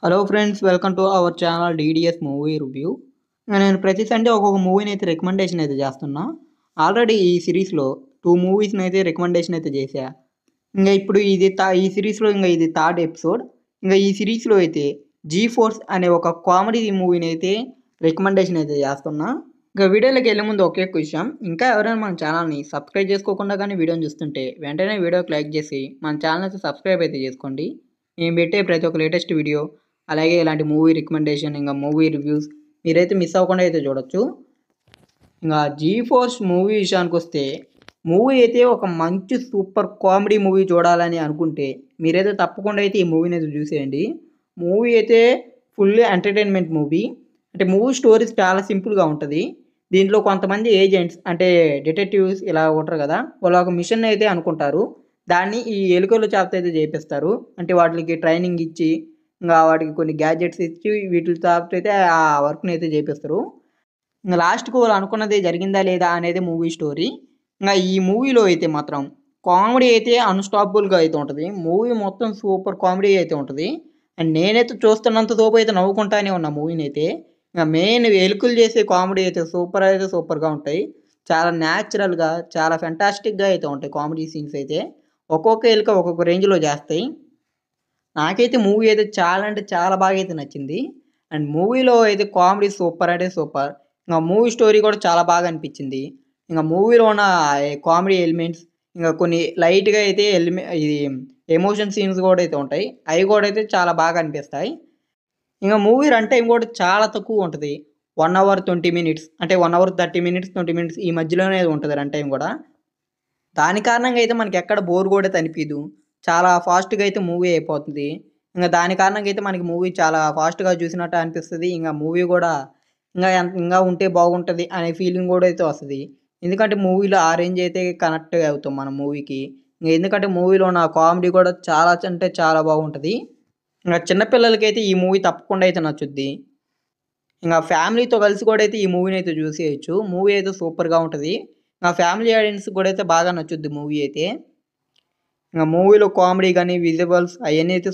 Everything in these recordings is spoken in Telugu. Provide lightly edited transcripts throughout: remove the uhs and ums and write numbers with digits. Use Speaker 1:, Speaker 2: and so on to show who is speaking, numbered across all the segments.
Speaker 1: Hello friends, welcome to our channel DDS movie review. నేను ప్రతి సండే ఒక్కొక్క మూవీని అయితే రికమెండేషన్ అయితే చేస్తున్నా. ఆల్రెడీ ఈ సిరీస్లో 2 మూవీస్ని అయితే రికమెండేషన్ అయితే చేశా. ఇంకా ఇప్పుడు ఈ సిరీస్లో ఇంకా ఇది థర్డ్ ఎపిసోడ్. ఇంకా ఈ సిరీస్లో అయితే జీ ఫోర్స్ అనే ఒక కామెడీ మూవీని అయితే రికమెండేషన్ అయితే చేస్తున్నా. ఇంకా వీడియోలోకి వెళ్ళే ముందు ఒకే విషయం, ఇంకా ఎవరైనా మన ఛానల్ని సబ్స్క్రైబ్ చేసుకోకుండా కానీ వీడియోని చూస్తుంటే వెంటనే వీడియోకి లైక్ చేసి మన ఛానల్ అయితే సబ్స్క్రైబ్ అయితే చేసుకోండి. నేను పెట్టే ప్రతి ఒక్క లేటెస్ట్ వీడియో, అలాగే ఇలాంటి మూవీ రికమెండేషన్, ఇంకా మూవీ రివ్యూస్ మీరైతే మిస్ అవ్వకుండా అయితే చూడొచ్చు. ఇంకా జీ ఫోర్స్ మూవీ విషయానికి వస్తే, మూవీ అయితే ఒక మంచి సూపర్ కామెడీ మూవీ చూడాలని అనుకుంటే మీరైతే తప్పకుండా అయితే ఈ మూవీని అయితే చూసేయండి. మూవీ అయితే ఫుల్ ఎంటర్టైన్మెంట్ మూవీ. అంటే మూవీ స్టోరీస్ చాలా సింపుల్గా ఉంటుంది. దీంట్లో కొంతమంది ఏజెంట్స్ అంటే డిటెక్టివ్స్ ఇలా ఉంటారు కదా, వాళ్ళు ఒక మిషన్ అయితే అనుకుంటారు. దాన్ని ఈ ఎలుకల చేత అయితే చేపిస్తారు. అంటే వాటికి ట్రైనింగ్ ఇచ్చి ఇంకా వాటికి కొన్ని గ్యాడ్జెట్స్ ఇచ్చి వీటితో అయితే ఆ వర్క్ని అయితే చేపిస్తారు. ఇంకా లాస్ట్‌కి వాళ్ళు అనుకున్నది జరిగిందా లేదా అనేది మూవీ స్టోరీ. ఇంగా ఈ మూవీలో అయితే మాత్రం కామెడీ అయితే అన్‌స్టాపబుల్‌గా అయితే ఉంటది. మూవీ మొత్తం సూపర్ కామెడీ అయితే ఉంటది. అండ్ నేనైతే చూస్తున్నంత సేపు అయితే నవ్వుకుంటానే ఉన్నా మూవీనైతే. ఇంగ మెయిన్ ఎలుకలు చేసే కామెడీ అయితే సూపర్‌గా ఉంటాయి. చాలా న్యాచురల్‌గా, చాలా ఫెంటాస్టిక్‌గా అయితే ఉంటాయి కామెడీ సీన్స్ అయితే. ఒక్కొక్క ఎలుక ఒక్కొక్క రేంజ్‌లో చేస్తాయి. నాకైతే మూవీ అయితే చాలా అంటే చాలా బాగా అయితే నచ్చింది. అండ్ మూవీలో అయితే కామెడీ సూపర్ అంటే సూపర్. ఇంక మూవీ స్టోరీ కూడా చాలా బాగా అనిపించింది. ఇంక మూవీలో ఉన్న కామెడీ ఎలిమెంట్స్, ఇంకా కొన్ని లైట్‌గా అయితే ఇది ఎమోషన్ సీన్స్ కూడా అయితే ఉంటాయి. అవి కూడా అయితే చాలా బాగా అనిపిస్తాయి. ఇంక మూవీ రన్ టైమ్ కూడా చాలా తక్కువ ఉంటది. 1 అవర్ 20 మినిట్స్, అంటే 1 అవర్ 30 మినిట్స్, 20 మినిట్స్ ఈ మధ్యలోనే ఉంటది రన్ టైమ్ కూడా. దాని కారణంగా అయితే మనకెక్కడ బోర్ కూడా అనిపియదు. చాలా ఫాస్ట్‌గా అయితే మూవీ అయిపోతుంది. ఇంగ దాని కారణంగా అయితే మనకి మూవీ చాలా ఫాస్ట్‌గా చూసినట్టు అనిపిస్తది. ఇంగ మూవీ గూడా ఇంగా ఉంటే బాగుంటది అనే ఫీలింగ్ గూడా అయితే వస్తది. ఎందుకంటే మూవీలో ఆ రేంజ్ అయితే కనెక్ట్ అవుతాం మనం మూవీకి. ఎందుకంటే మూవీలో ఉన్న కామెడీ కూడా చాలా అంటే చాలా బాగుంటది. ఇంగ చిన్న పిల్లలకైతే ఈ మూవీ తప్పకుండా అయితే నచ్చుద్ది. ఇంగ ఫ్యామిలీతో కలిసి కూడా అయితే ఈ మూవీనైతే చూసేయొచ్చు. మూవీ అయితే సూపర్‌గా ఉంటది. నా ఫ్యామిలీ ఆడియన్స్‌కి కూడా అయితే బాగా నచ్చుద్ది మూవీ అయితే. ఇంగ మూవీలో కామెడీ గాని, విజువల్స్ అయన్నీ అయితే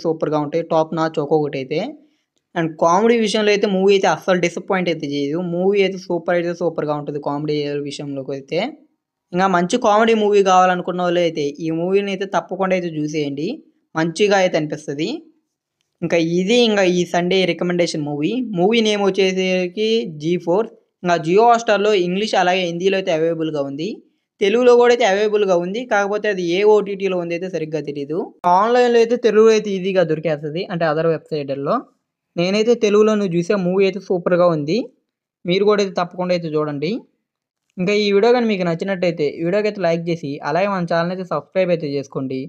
Speaker 1: సూపర్‌గా ఉంటాయి. టాప్ నాచ్ ఒక్కొక్కటైతే. అండ్ కామెడీ విషయంలో అయితే మూవీ అయితే అస్సలు డిసప్పాయింట్ అయితే చేయదు. మూవీ అయితే సూపర్‌గా ఉంటది కామెడీ విషయంలోకైతే. ఇంగ మంచి కామెడీ మూవీ కావాలనుకున్నోళ్ళైతే ఈ మూవీని అయితే తప్పకుండా అయితే చూసేయండి. మంచిగా అయితే అనిపిస్తది. ఇంగ ఈ Sunday recommendation movie. Movie name వచ్చేసరికి 'జీ4'. ఇంగ జియో హాట్‌స్టార్‌లో ఇంగ్లీష్ అలాగే హిందీలో అయితే అవైలబుల్‌గా ఉంది. తెలుగులో కూడా అయితే అవైలబుల్‌గా ఉంది. కాకపోతే అది ఏ ఓటీటీలో ఉందైతే సరిగ్గా తెలీదు. ఆన్‌లైన్‌లో అయితే తెలుగులో అయితే ఈజీగా దొరికేస్తది. అంటే అదర్ వెబ్‌సైటుల్లో. నేనైతే తెలుగులోను చూసా. మూవీ అయితే సూపర్‌గా ఉంది. మీరు కూడా అయితే తప్పకుండా అయితే చూడండి. ఇంకా ఈ వీడియో గాని మీకు నచ్చినట్టయితే వీడియోకైతే లైక్ చేసి, అలాగే మన ఛానెల్ అయితే సబ్స్క్రైబ్ అయితే చేసుకోండి.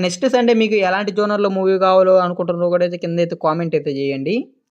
Speaker 1: నెక్స్ట్ సండే మీకు ఎలాంటి జోనర్‌లో మూవీ కావాలో అనుకుంటున్నారో కూడా అయితే కింద అయితే కామెంట్ అయితే చేయండి.